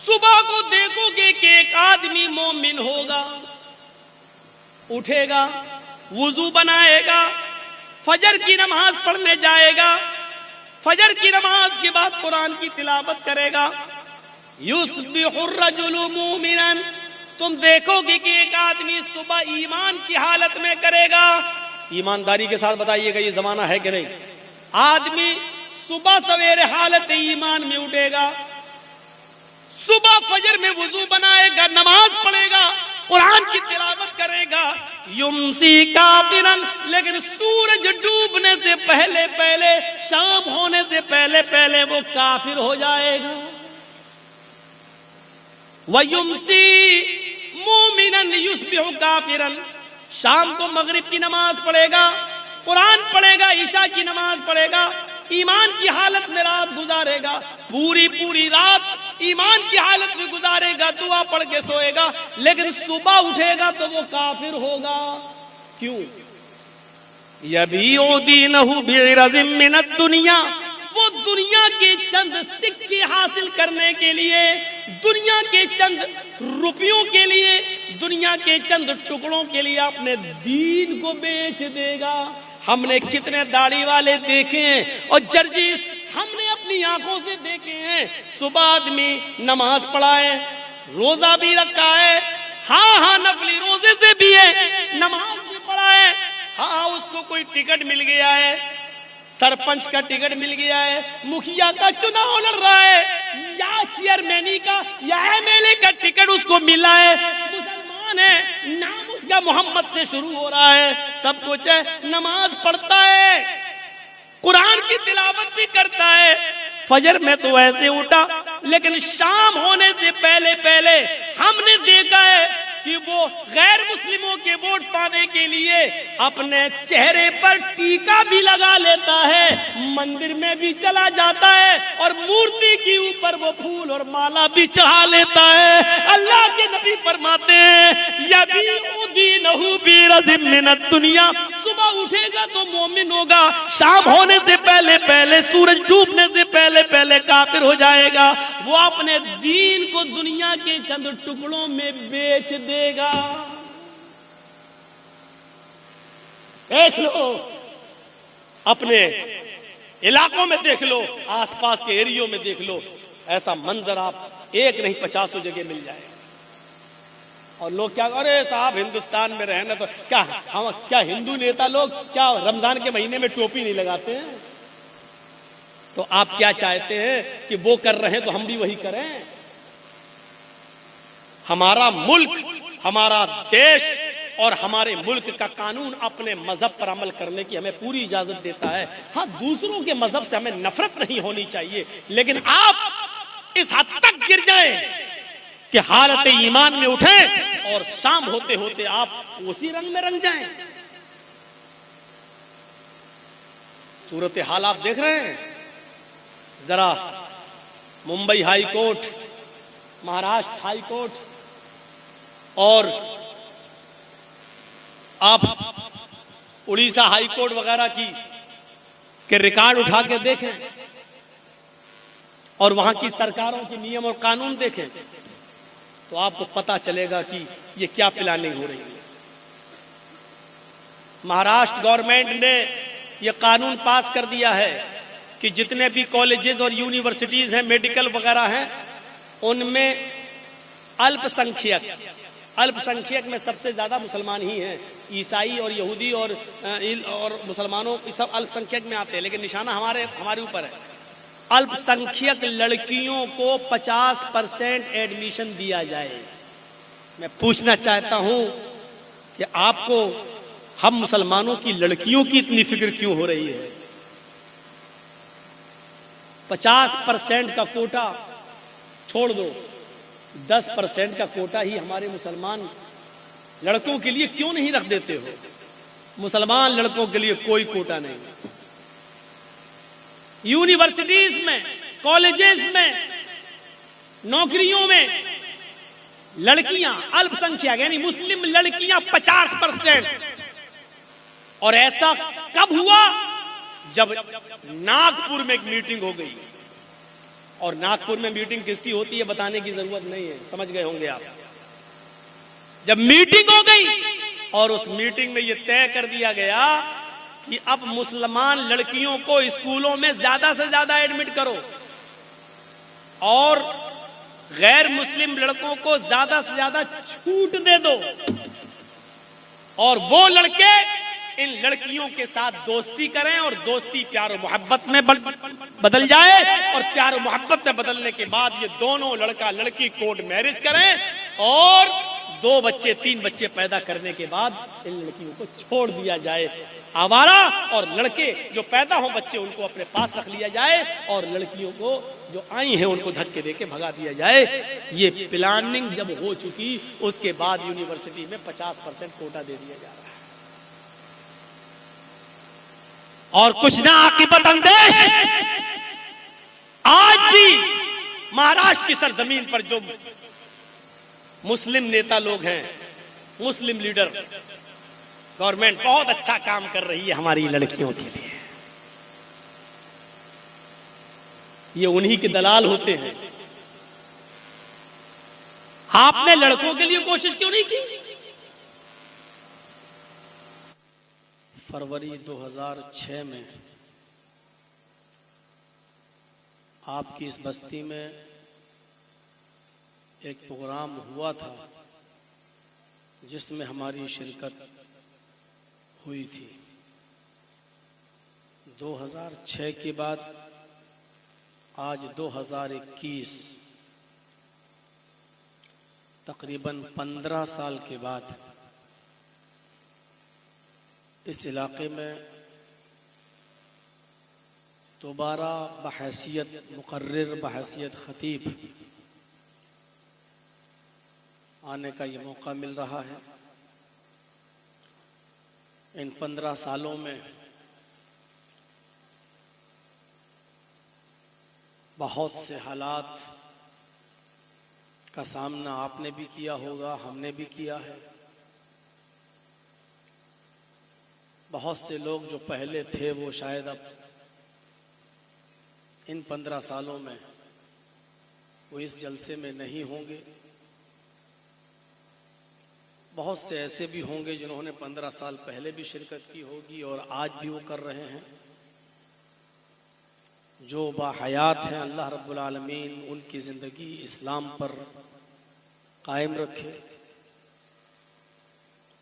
सुबह को देखोगे कि एक आदमी मोमिन होगा, उठेगा, वुजू बनाएगा, फजर की नमाज पढ़ने जाएगा, फजर की नमाज के बाद कुरान की तिलावत करेगा। युस्बिहुर रजुलु मुमिनन, तुम देखोगे कि एक आदमी सुबह ईमान की हालत में करेगा। ईमानदारी के साथ बताइएगा ये जमाना है कि नहीं। आदमी सुबह सवेरे हालत ईमान में उठेगा, सुबह फजर में वुजू बनाएगा, नमाज पढ़ेगा, कुरान की तिलावत करेगा। युमसी काफिरन, लेकिन सूरज डूबने से पहले पहले, शाम होने से पहले पहले वो काफिर हो जाएगा। वयुमसी मुमिनन युस्बिहु काफिरन, शाम को मगरिब की नमाज पढ़ेगा, कुरान पढ़ेगा, ईशा की नमाज पढ़ेगा, ईमान की हालत में रात गुजारेगा, पूरी पूरी रात ईमान की हालत में गुजारेगा, दुआ पढ़ के सोएगा, लेकिन सुबह उठेगा तो वो काफिर होगा। क्यों? यबीउ दीनहु बिइरज़िम मिनद दुनिया, वो दुनिया के चंद सिक्के हासिल करने के लिए, दुनिया के चंद रुपयों के लिए, दुनिया के चंद टुकड़ों के लिए अपने दीन को बेच देगा। हमने कितने दाढ़ी वाले देखे हैं और जर्जिस हमने अपनी आंखों से देखे हैं। सुबह आदमी नमाज पढ़ा है, रोजा भी रखा है, हाँ नफली रोजे से भी है, नमाज भी पढ़ा है, हाँ उसको कोई टिकट मिल गया है, सरपंच का टिकट मिल गया है, मुखिया का चुनाव लड़ रहा है, या चेयरमैनी का या एमएलए का टिकट उसको मिला है, मुसलमान है, नाम उसका मोहम्मद से शुरू हो रहा है, सब कुछ है, नमाज पढ़ता है, कुरान की तिलावत भी करता है, फजर में तो ऐसे उठा, लेकिन शाम होने से पहले पहले हमने देखा है कि वो गैर मुस्लिमों के वोट पाने के लिए अपने चेहरे पर टीका भी लगा लेता है, मंदिर में भी चला जाता है और मूर्ति के ऊपर वो फूल और माला भी चढ़ा लेता है। अल्लाह के नबी फरमाते हैं यबीउ दीनहु बिइरज़िम मिनद दुनिया, सुबह उठेगा तो मोमिन होगा, शाम होने से पहले पहले, सूरज डूबने से पहले पहले काफिर हो जाएगा। वो अपने दीन को दुनिया के चंद टुकड़ों में बेच देगा। देख लो, अपने इलाकों में देख लो, आसपास के एरियो में देख लो, ऐसा मंजर आप एक नहीं 50 जगह मिल जाए। और लोग क्या, अरे साहब हिंदुस्तान में रहना तो क्या, हम क्या हिंदू नेता लोग क्या रमजान के महीने में टोपी नहीं लगाते हैं? तो आप क्या चाहते हैं कि वो कर रहे हैं तो हम भी वही करें? हमारा मुल्क, हमारा देश और हमारे मुल्क का कानून अपने मजहब पर अमल करने की हमें पूरी इजाजत देता है। हाँ, दूसरों के मजहब से हमें नफरत नहीं होनी चाहिए, लेकिन आप इस हद तक गिर जाएं कि हालत ईमान में उठें और शाम होते होते आप उसी रंग में रंग जाएं। सूरत हाल आप देख रहे हैं। जरा Mumbai high court, Maharashtra high court और आप उड़ीसा हाई कोर्ट वगैरह की के रिकॉर्ड उठा के देखें और वहां की सरकारों के नियम और कानून देखें तो आपको पता चलेगा कि ये क्या प्लानिंग हो रही है। महाराष्ट्र गवर्नमेंट ने यह कानून पास कर दिया है कि जितने भी कॉलेजेस और यूनिवर्सिटीज हैं, मेडिकल वगैरह हैं, उनमें अल्पसंख्यक में सबसे ज्यादा मुसलमान ही हैं। ईसाई और यहूदी और मुसलमानों सब अल्पसंख्यक में आते हैं, लेकिन निशाना हमारे ऊपर है। अल्पसंख्यक लड़कियों को 50% एडमिशन दिया जाए। मैं पूछना चाहता हूं कि आपको हम मुसलमानों की लड़कियों की इतनी फिक्र क्यों हो रही है? 50% का कोटा छोड़ दो, 10% का कोटा ही हमारे मुसलमान लड़कों के लिए क्यों नहीं रख देते हो? मुसलमान लड़कों के लिए कोई कोटा नहीं। यूनिवर्सिटीज में, कॉलेजेस में, नौकरियों में लड़कियां अल्पसंख्यक यानी मुस्लिम लड़कियां 50%। और ऐसा कब हुआ? जब नागपुर में एक मीटिंग हो गई। और नागपुर में मीटिंग किसकी होती है बताने की जरूरत नहीं है, समझ गए होंगे आप। जब मीटिंग हो गई और उस मीटिंग में यह तय कर दिया गया कि अब मुसलमान लड़कियों को स्कूलों में ज्यादा से ज्यादा एडमिट करो और गैर मुस्लिम लड़कों को ज्यादा से ज्यादा छूट दे दो, और वो लड़के इन लड़कियों के साथ दोस्ती करें और दोस्ती प्यार और मोहब्बत में बदल जाए, और प्यार और मोहब्बत में बदलने के बाद ये दोनों लड़का लड़की कोर्ट मैरिज करें और 2 बच्चे 3 बच्चे पैदा करने के बाद इन लड़कियों को छोड़ दिया जाए आवारा, और लड़के जो पैदा हो बच्चे उनको अपने पास रख लिया जाए, और लड़कियों को जो आई हैं उनको धक्के देके भगा दिया जाए। ये प्लानिंग जब हो चुकी उसके बाद यूनिवर्सिटी में 50% कोटा दे दिया जा रहा है। और कुछ ना आकिबत अंदेश आज भी महाराष्ट्र की सरजमीन पर जो मुस्लिम नेता लोग हैं, मुस्लिम लीडर, गवर्नमेंट बहुत अच्छा काम कर रही है हमारी लड़कियों के लिए। ये उन्हीं के दलाल होते हैं। आपने लड़कों के लिए कोशिश क्यों नहीं की? फरवरी 2006 में आपकी इस बस्ती में एक प्रोग्राम हुआ था जिसमें हमारी शिरकत हुई थी। 2006 के बाद आज 2021 तकरीबन 15 साल के बाद इस इलाके में दोबारा बहैसियत मुकर्रिर, बहैसियत खतीब आने का ये मौका मिल रहा है। इन 15 सालों में बहुत से हालात का सामना आपने भी किया होगा, हमने भी किया है। बहुत से लोग जो पहले थे वो शायद अब इन 15 सालों में वो इस जलसे में नहीं होंगे। बहुत से ऐसे भी होंगे जिन्होंने 15 साल पहले भी शिरकत की होगी और आज भी वो कर रहे हैं। जो बाहयात हैं, अल्लाह रब्बुल आलमीन उनकी ज़िंदगी इस्लाम पर कायम रखे,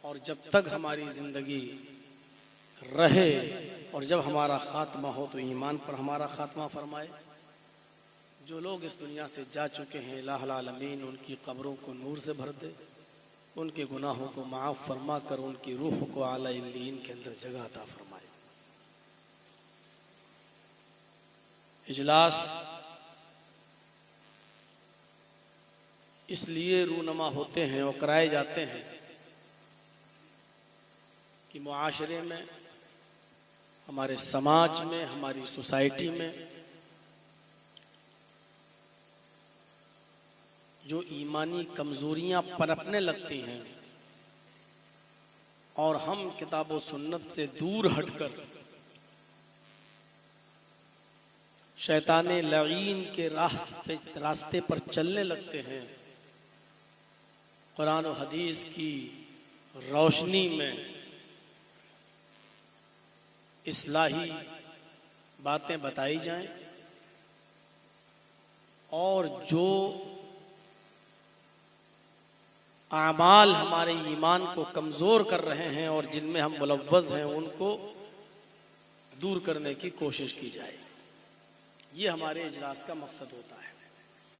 और जब तक हमारी ज़िंदगी रहे और जब हमारा ख़ात्मा हो तो ईमान पर हमारा ख़ात्मा फरमाए। जो लोग इस दुनिया से जा चुके हैं, इलाहुल आलमीन उनकी कब्रों को नूर से भर दे, उनके गुनाहों को माफ़ फरमा कर उनकी रूह को आला इल्लीन के अंदर जगह अता फरमाए। इजलास इसलिए रूनमा होते हैं और कराए जाते हैं कि मुआशरे में, हमारे समाज में, हमारी सोसाइटी में जो ईमानी कमज़ोरियाँ पनपने लगती हैं और हम किताब व सुन्नत से दूर हटकर शैताने लईन के रास्ते पर चलने लगते हैं, कुरान और हदीस की रोशनी में इस्लाही बातें बताई जाएं, और जो आमाल हमारे ईमान को कमज़ोर कर रहे हैं और जिनमें हम मुलव्वज़ हैं उनको दूर करने की कोशिश की जाए। ये हमारे इजलास का मकसद होता है।